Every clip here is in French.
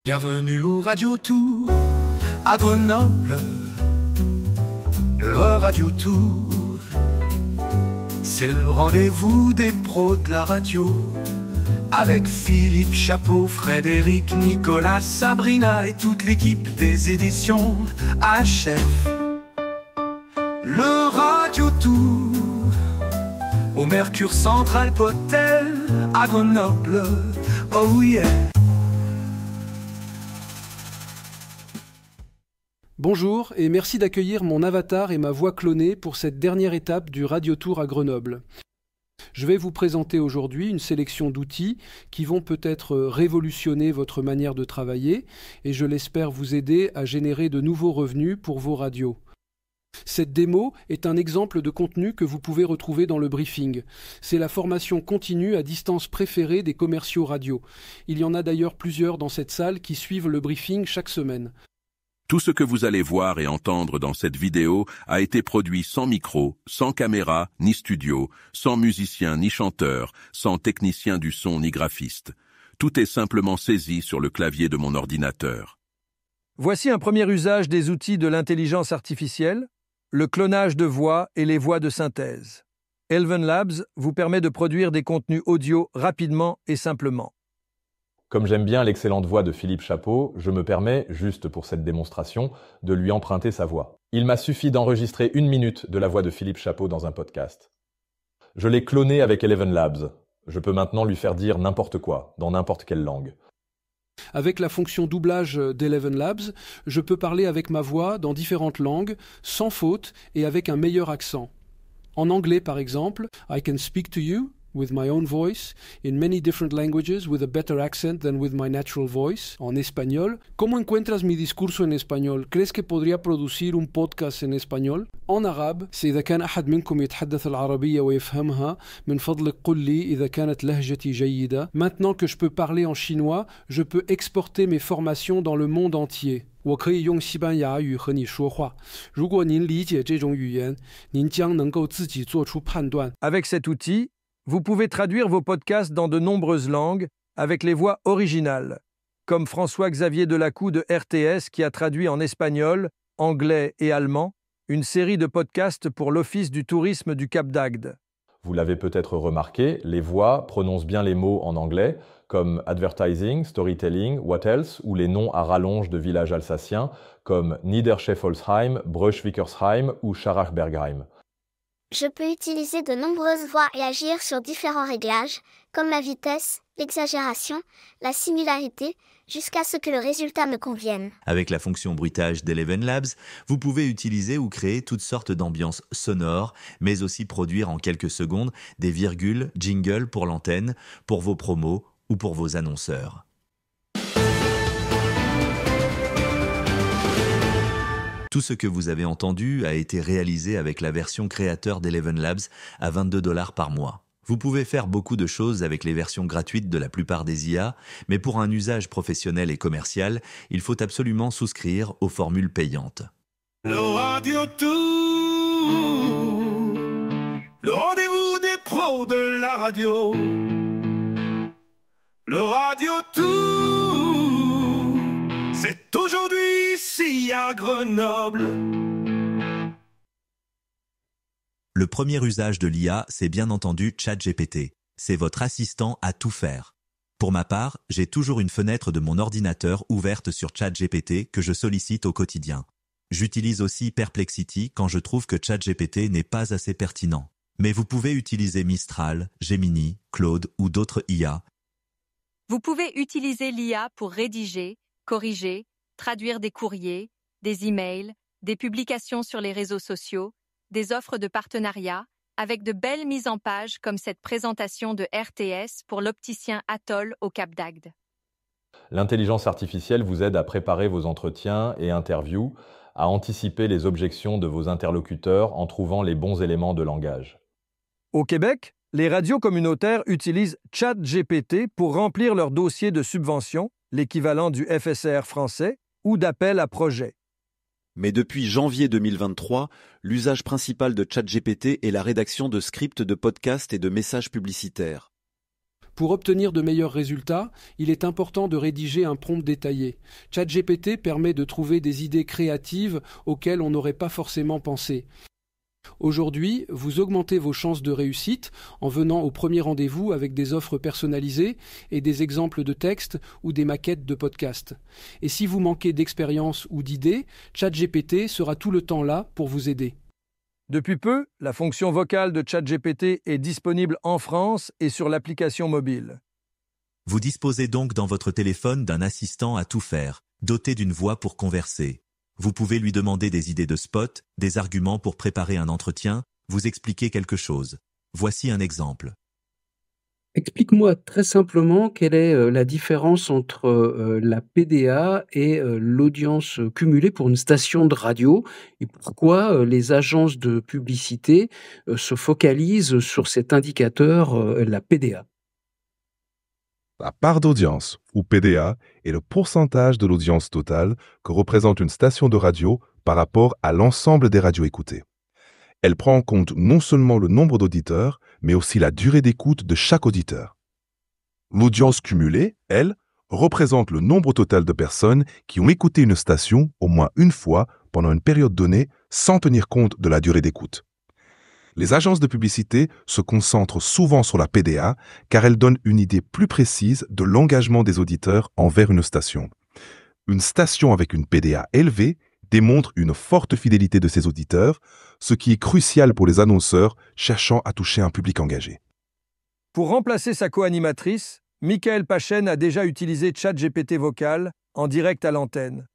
Bienvenue au Radio Tour à Grenoble, le Radio Tour, c'est le rendez-vous des pros de la radio, avec Philippe Chapeau, Frédéric, Nicolas, Sabrina et toute l'équipe des éditions HF. Le Radio Tour au Mercure Central Hotel à Grenoble, oh yeah. Bonjour et merci d'accueillir mon avatar et ma voix clonée pour cette dernière étape du Radio Tour à Grenoble. Je vais vous présenter aujourd'hui une sélection d'outils qui vont peut-être révolutionner votre manière de travailler et je l'espère vous aider à générer de nouveaux revenus pour vos radios. Cette démo est un exemple de contenu que vous pouvez retrouver dans le briefing. C'est la formation continue à distance préférée des commerciaux radio. Il y en a d'ailleurs plusieurs dans cette salle qui suivent le briefing chaque semaine. Tout ce que vous allez voir et entendre dans cette vidéo a été produit sans micro, sans caméra, ni studio, sans musicien ni chanteur, sans technicien du son ni graphiste. Tout est simplement saisi sur le clavier de mon ordinateur. Voici un premier usage des outils de l'intelligence artificielle, le clonage de voix et les voix de synthèse. ElevenLabs vous permet de produire des contenus audio rapidement et simplement. Comme j'aime bien l'excellente voix de Philippe Chapeau, je me permets, juste pour cette démonstration, de lui emprunter sa voix. Il m'a suffi d'enregistrer 1 minute de la voix de Philippe Chapeau dans un podcast. Je l'ai cloné avec ElevenLabs. Je peux maintenant lui faire dire n'importe quoi, dans n'importe quelle langue. Avec la fonction doublage d'ElevenLabs, je peux parler avec ma voix dans différentes langues, sans faute et avec un meilleur accent. En anglais par exemple, I can speak to you with my own voice, in many different languages with a better accent than with my natural voice. En espagnol, ¿cómo encuentras mi discurso en español? ¿Crees que podría producir un podcast en español? En arabe, إذا كان أحد منكم يتحدث العربية ويفهمها من فضلك قل لي إذا كانت لهجتي جيدة. Maintenant que je peux parler en chinois, je peux exporter mes formations dans le monde entier. 我可以用西班牙语和你说话。如果您理解这种语言，您将能够自己做出判断。 Avec cet outil, vous pouvez traduire vos podcasts dans de nombreuses langues avec les voix originales, comme François-Xavier Delacou de RTS qui a traduit en espagnol, anglais et allemand une série de podcasts pour l'Office du tourisme du Cap d'Agde. Vous l'avez peut-être remarqué, les voix prononcent bien les mots en anglais, comme advertising, storytelling, what else, ou les noms à rallonge de villages alsaciens, comme Niederscheffolsheim, Breuschwickersheim ou Scharachbergheim. Je peux utiliser de nombreuses voix et agir sur différents réglages, comme la vitesse, l'exagération, la similarité, jusqu'à ce que le résultat me convienne. Avec la fonction bruitage d'ElevenLabs, vous pouvez utiliser ou créer toutes sortes d'ambiances sonores, mais aussi produire en quelques secondes des virgules, jingles pour l'antenne, pour vos promos ou pour vos annonceurs. Tout ce que vous avez entendu a été réalisé avec la version créateur d'ElevenLabs à $22 par mois. Vous pouvez faire beaucoup de choses avec les versions gratuites de la plupart des IA, mais pour un usage professionnel et commercial, il faut absolument souscrire aux formules payantes. Le Radio Tour, le rendez-vous des pros de la radio. Le Radio Tour, c'est aujourd'hui ici à Grenoble. Le premier usage de l'IA, c'est bien entendu ChatGPT. C'est votre assistant à tout faire. Pour ma part, j'ai toujours une fenêtre de mon ordinateur ouverte sur ChatGPT que je sollicite au quotidien. J'utilise aussi Perplexity quand je trouve que ChatGPT n'est pas assez pertinent. Mais vous pouvez utiliser Mistral, Gemini, Claude ou d'autres IA. Vous pouvez utiliser l'IA pour rédiger, corriger, traduire des courriers, des emails, des publications sur les réseaux sociaux, des offres de partenariat, avec de belles mises en page comme cette présentation de RTS pour l'opticien Atoll au Cap d'Agde. L'intelligence artificielle vous aide à préparer vos entretiens et interviews, à anticiper les objections de vos interlocuteurs en trouvant les bons éléments de langage. Au Québec, les radios communautaires utilisent ChatGPT pour remplir leur dossier de subvention, l'équivalent du FSR français, ou d'appel à projet. Mais depuis janvier 2023, l'usage principal de ChatGPT est la rédaction de scripts de podcasts et de messages publicitaires. Pour obtenir de meilleurs résultats, il est important de rédiger un prompt détaillé. ChatGPT permet de trouver des idées créatives auxquelles on n'aurait pas forcément pensé. Aujourd'hui, vous augmentez vos chances de réussite en venant au premier rendez-vous avec des offres personnalisées et des exemples de textes ou des maquettes de podcasts. Et si vous manquez d'expérience ou d'idées, ChatGPT sera tout le temps là pour vous aider. Depuis peu, la fonction vocale de ChatGPT est disponible en France et sur l'application mobile. Vous disposez donc dans votre téléphone d'un assistant à tout faire, doté d'une voix pour converser. Vous pouvez lui demander des idées de spot, des arguments pour préparer un entretien, vous expliquer quelque chose. Voici un exemple. Explique-moi très simplement quelle est la différence entre la PDA et l'audience cumulée pour une station de radio et pourquoi les agences de publicité se focalisent sur cet indicateur, la PDA. La part d'audience, ou PDA, est le pourcentage de l'audience totale que représente une station de radio par rapport à l'ensemble des radios écoutées. Elle prend en compte non seulement le nombre d'auditeurs, mais aussi la durée d'écoute de chaque auditeur. L'audience cumulée, elle, représente le nombre total de personnes qui ont écouté une station au moins une fois pendant une période donnée sans tenir compte de la durée d'écoute. Les agences de publicité se concentrent souvent sur la PDA car elle donne une idée plus précise de l'engagement des auditeurs envers une station. Une station avec une PDA élevée démontre une forte fidélité de ses auditeurs, ce qui est crucial pour les annonceurs cherchant à toucher un public engagé. Pour remplacer sa co-animatrice, Michael Pachen a déjà utilisé ChatGPT vocal en direct à l'antenne.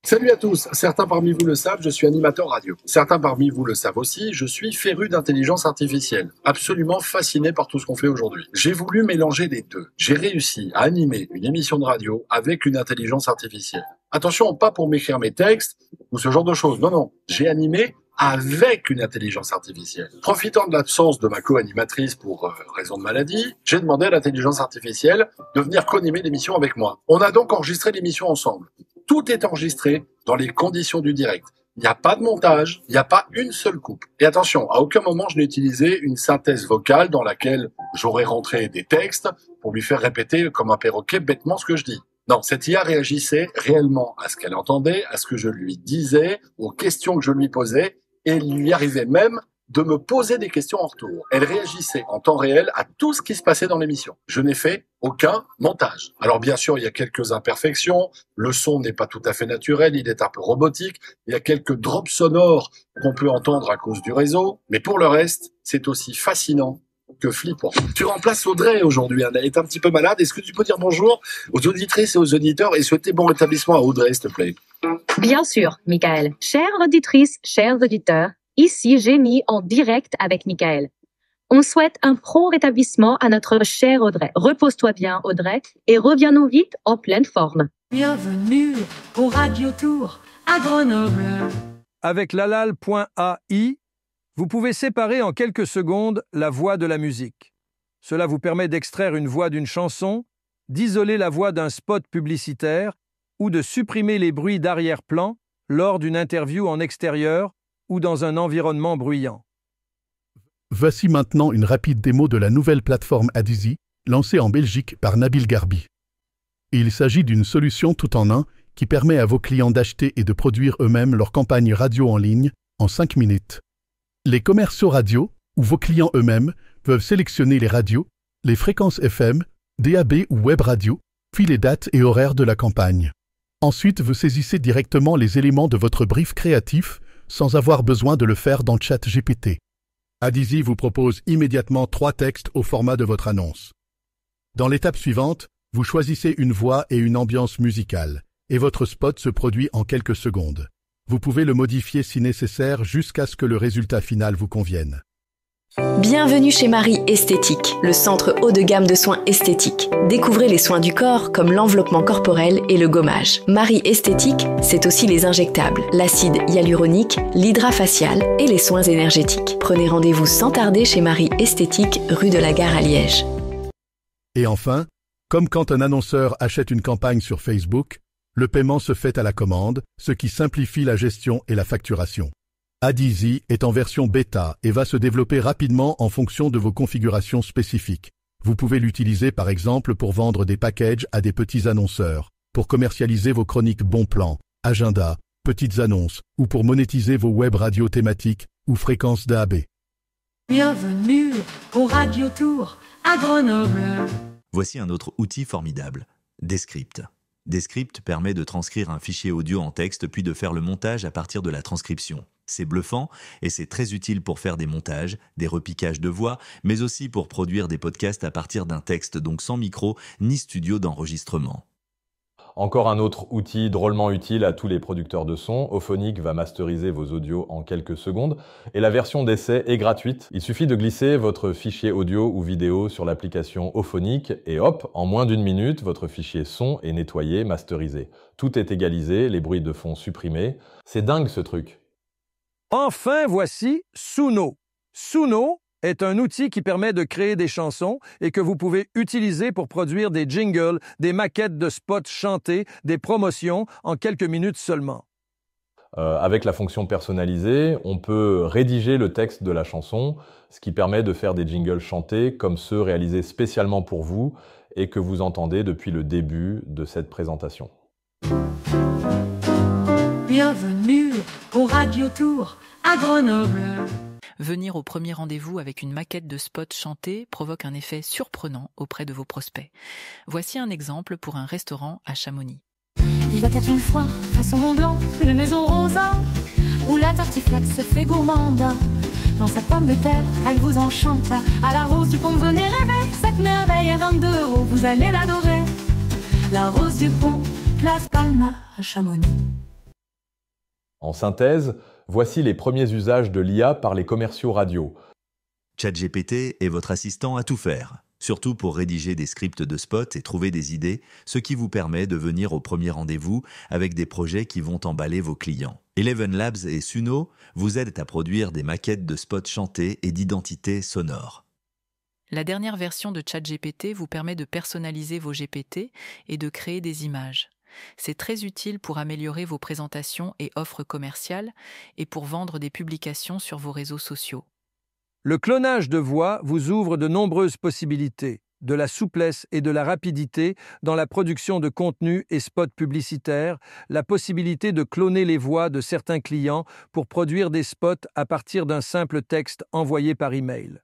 Salut à tous, certains parmi vous le savent, je suis animateur radio. Certains parmi vous le savent aussi, je suis féru d'intelligence artificielle, absolument fasciné par tout ce qu'on fait aujourd'hui. J'ai voulu mélanger les deux. J'ai réussi à animer une émission de radio avec une intelligence artificielle. Attention, pas pour m'écrire mes textes ou ce genre de choses, non, j'ai animé avec une intelligence artificielle. Profitant de l'absence de ma co-animatrice pour raison de maladie, j'ai demandé à l'intelligence artificielle de venir co-animer l'émission avec moi. On a donc enregistré l'émission ensemble. Tout est enregistré dans les conditions du direct. Il n'y a pas de montage, il n'y a pas une seule coupe. Et attention, à aucun moment je n'ai utilisé une synthèse vocale dans laquelle j'aurais rentré des textes pour lui faire répéter comme un perroquet bêtement ce que je dis. Non, cette IA réagissait réellement à ce qu'elle entendait, à ce que je lui disais, aux questions que je lui posais, et il lui arrivait même de me poser des questions en retour. Elle réagissait en temps réel à tout ce qui se passait dans l'émission. Je n'ai fait aucun montage. Alors bien sûr, il y a quelques imperfections, le son n'est pas tout à fait naturel, il est un peu robotique, il y a quelques drops sonores qu'on peut entendre à cause du réseau, mais pour le reste, c'est aussi fascinant que flippant. Tu remplaces Audrey aujourd'hui, elle est un petit peu malade. Est-ce que tu peux dire bonjour aux auditrices et aux auditeurs et souhaiter bon rétablissement à Audrey, s'il te plaît? Bien sûr, Michael. Chères auditrices, chers auditeurs, ici Jenny en direct avec Michael. On souhaite un prompt rétablissement à notre chère Audrey. Repose-toi bien, Audrey, et reviens-nous vite en pleine forme. Bienvenue au Radio Tour à Grenoble. Avec lalal.ai, vous pouvez séparer en quelques secondes la voix de la musique. Cela vous permet d'extraire une voix d'une chanson, d'isoler la voix d'un spot publicitaire ou de supprimer les bruits d'arrière-plan lors d'une interview en extérieur ou dans un environnement bruyant. Voici maintenant une rapide démo de la nouvelle plateforme Adizy, lancée en Belgique par Nabil Garbi. Il s'agit d'une solution tout en un qui permet à vos clients d'acheter et de produire eux-mêmes leur campagne radio en ligne en 5 minutes. Les commerciaux radio, ou vos clients eux-mêmes, peuvent sélectionner les radios, les fréquences FM, DAB ou web radio, puis les dates et horaires de la campagne. Ensuite, vous saisissez directement les éléments de votre brief créatif sans avoir besoin de le faire dans ChatGPT. Adizy vous propose immédiatement 3 textes au format de votre annonce. Dans l'étape suivante, vous choisissez une voix et une ambiance musicale, et votre spot se produit en quelques secondes. Vous pouvez le modifier si nécessaire jusqu'à ce que le résultat final vous convienne. Bienvenue chez Marie Esthétique, le centre haut de gamme de soins esthétiques. Découvrez les soins du corps comme l'enveloppement corporel et le gommage. Marie Esthétique, c'est aussi les injectables, l'acide hyaluronique, l'hydrafacial et les soins énergétiques. Prenez rendez-vous sans tarder chez Marie Esthétique, rue de la Gare à Liège. Et enfin, comme quand un annonceur achète une campagne sur Facebook, le paiement se fait à la commande, ce qui simplifie la gestion et la facturation. Adizy est en version bêta et va se développer rapidement en fonction de vos configurations spécifiques. Vous pouvez l'utiliser par exemple pour vendre des packages à des petits annonceurs, pour commercialiser vos chroniques bons plans, agenda, petites annonces, ou pour monétiser vos web radios thématiques ou fréquences DAB. Bienvenue au Radio Tour à Grenoble. Voici un autre outil formidable, Descript. Descript permet de transcrire un fichier audio en texte puis de faire le montage à partir de la transcription. C'est bluffant et c'est très utile pour faire des montages, des repiquages de voix, mais aussi pour produire des podcasts à partir d'un texte, donc sans micro ni studio d'enregistrement. Encore un autre outil drôlement utile à tous les producteurs de son. Auphonic va masteriser vos audios en quelques secondes et la version d'essai est gratuite. Il suffit de glisser votre fichier audio ou vidéo sur l'application Auphonic et hop, en moins d'une minute, votre fichier son est nettoyé, masterisé. Tout est égalisé, les bruits de fond supprimés. C'est dingue ce truc. Enfin, voici Suno. Suno est un outil qui permet de créer des chansons et que vous pouvez utiliser pour produire des jingles, des maquettes de spots chantés, des promotions en quelques minutes seulement. Avec la fonction personnalisée, on peut rédiger le texte de la chanson, ce qui permet de faire des jingles chantés comme ceux réalisés spécialement pour vous et que vous entendez depuis le début de cette présentation. Bienvenue au Radio Tour à Grenoble. Venir au premier rendez-vous avec une maquette de spot chanté provoque un effet surprenant auprès de vos prospects. Voici un exemple pour un restaurant à Chamonix. Il était une fois, façon Mont Blanc, une maison rosa, où la tartiflette se fait gourmande. Dans sa pomme de terre, elle vous enchante. À la rose du pont, venez rêver, cette merveille à 22 €, vous allez l'adorer. La rose du pont, place Palma à Chamonix. En synthèse, voici les premiers usages de l'IA par les commerciaux radio. ChatGPT est votre assistant à tout faire, surtout pour rédiger des scripts de spots et trouver des idées, ce qui vous permet de venir au premier rendez-vous avec des projets qui vont emballer vos clients. Eleven Labs et Suno vous aident à produire des maquettes de spots chantés et d'identités sonores. La dernière version de ChatGPT vous permet de personnaliser vos GPT et de créer des images. C'est très utile pour améliorer vos présentations et offres commerciales et pour vendre des publications sur vos réseaux sociaux. Le clonage de voix vous ouvre de nombreuses possibilités, de la souplesse et de la rapidité dans la production de contenus et spots publicitaires, la possibilité de cloner les voix de certains clients pour produire des spots à partir d'un simple texte envoyé par email.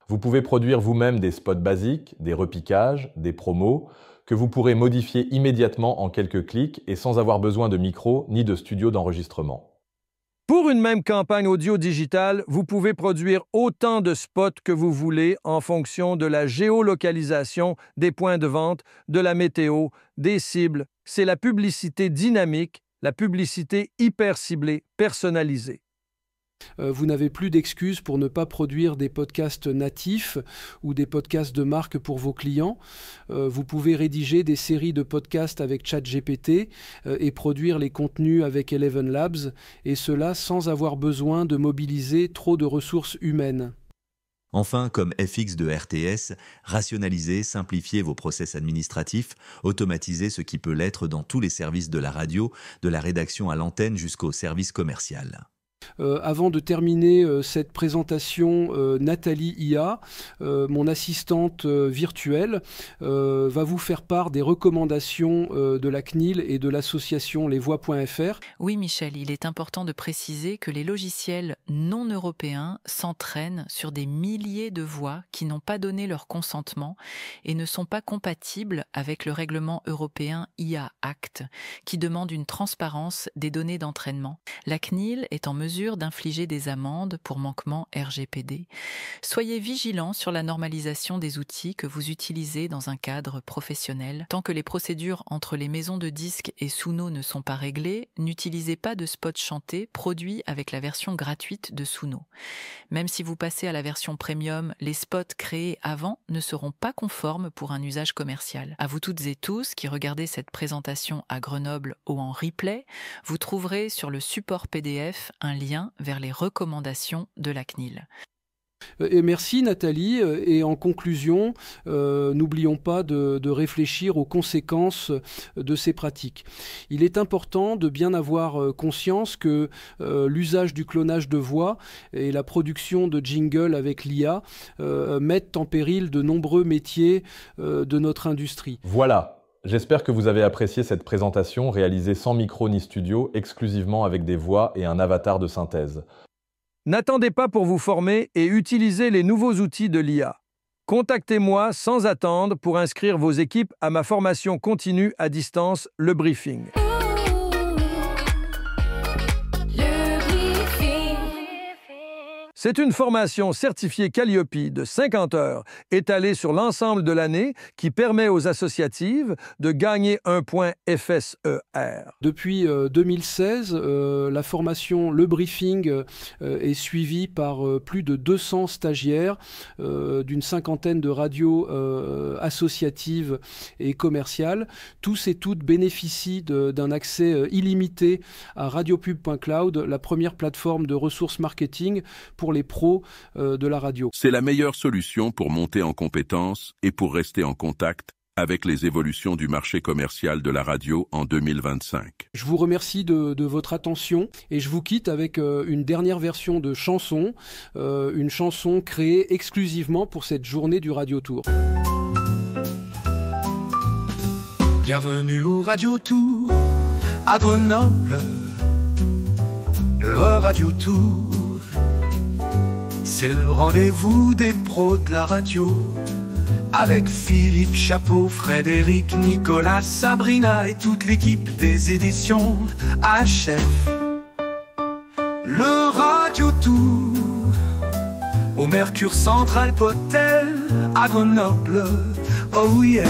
Vous pouvez produire vous-même des spots basiques, des repiquages, des promos, que vous pourrez modifier immédiatement en quelques clics et sans avoir besoin de micro ni de studio d'enregistrement. Pour une même campagne audio digitale, vous pouvez produire autant de spots que vous voulez en fonction de la géolocalisation des points de vente, de la météo, des cibles. C'est la publicité dynamique, la publicité hyper ciblée, personnalisée. Vous n'avez plus d'excuses pour ne pas produire des podcasts natifs ou des podcasts de marque pour vos clients. Vous pouvez rédiger des séries de podcasts avec ChatGPT et produire les contenus avec Eleven Labs, et cela sans avoir besoin de mobiliser trop de ressources humaines. Enfin, comme FX de RTS, rationalisez, simplifiez vos process administratifs, automatisez ce qui peut l'être dans tous les services de la radio, de la rédaction à l'antenne jusqu'au service commercial. Avant de terminer cette présentation, Nathalie IA, mon assistante virtuelle, va vous faire part des recommandations de la CNIL et de l'association lesvoix.fr. Oui, Michel, il est important de préciser que les logiciels non européens s'entraînent sur des milliers de voix qui n'ont pas donné leur consentement et ne sont pas compatibles avec le règlement européen IA Act, qui demande une transparence des données d'entraînement. La CNIL est en mesure d'infliger des amendes pour manquement RGPD. Soyez vigilants sur la normalisation des outils que vous utilisez dans un cadre professionnel. Tant que les procédures entre les maisons de disques et Suno ne sont pas réglées, n'utilisez pas de spots chantés produits avec la version gratuite de Suno. Même si vous passez à la version premium, les spots créés avant ne seront pas conformes pour un usage commercial. À vous toutes et tous qui regardez cette présentation à Grenoble ou en replay, vous trouverez sur le support PDF un lien vers les recommandations de la CNIL. Et merci Nathalie. Et en conclusion, n'oublions pas de réfléchir aux conséquences de ces pratiques. Il est important de bien avoir conscience que l'usage du clonage de voix et la production de jingles avec l'IA mettent en péril de nombreux métiers de notre industrie. Voilà. J'espère que vous avez apprécié cette présentation réalisée sans micro ni studio, exclusivement avec des voix et un avatar de synthèse. N'attendez pas pour vous former et utilisez les nouveaux outils de l'IA. Contactez-moi sans attendre pour inscrire vos équipes à ma formation continue à distance, le briefing. C'est une formation certifiée Calliope de 50 heures, étalée sur l'ensemble de l'année, qui permet aux associatives de gagner un point FSER. Depuis 2016, la formation Le Briefing est suivie par plus de 200 stagiaires d'une cinquantaine de radios associatives et commerciales. Tous et toutes bénéficient d'un accès illimité à radiopub.cloud, la première plateforme de ressources marketing pour les pros de la radio. C'est la meilleure solution pour monter en compétences et pour rester en contact avec les évolutions du marché commercial de la radio en 2025. Je vous remercie de votre attention et je vous quitte avec une dernière version de chanson, une chanson créée exclusivement pour cette journée du Radio Tour. Bienvenue au Radio Tour à Grenoble, le Radio Tour. C'est le rendez-vous des pros de la radio, avec Philippe Chapeau, Frédéric, Nicolas, Sabrina et toute l'équipe des éditions HF. Le Radio Tour au Mercure Central Hotel à Grenoble, oh yeah.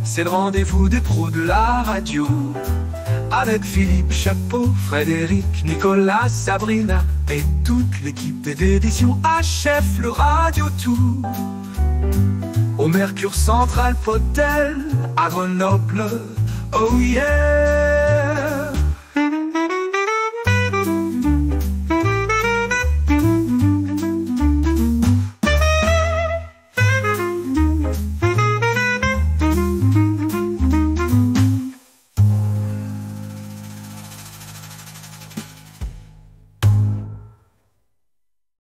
C'est le rendez-vous des pros de la radio, avec Philippe Chapeau, Frédéric, Nicolas, Sabrina et toute l'équipe d'édition HF. Le Radio Tour au Mercure Central Hotel à Grenoble, oh yeah.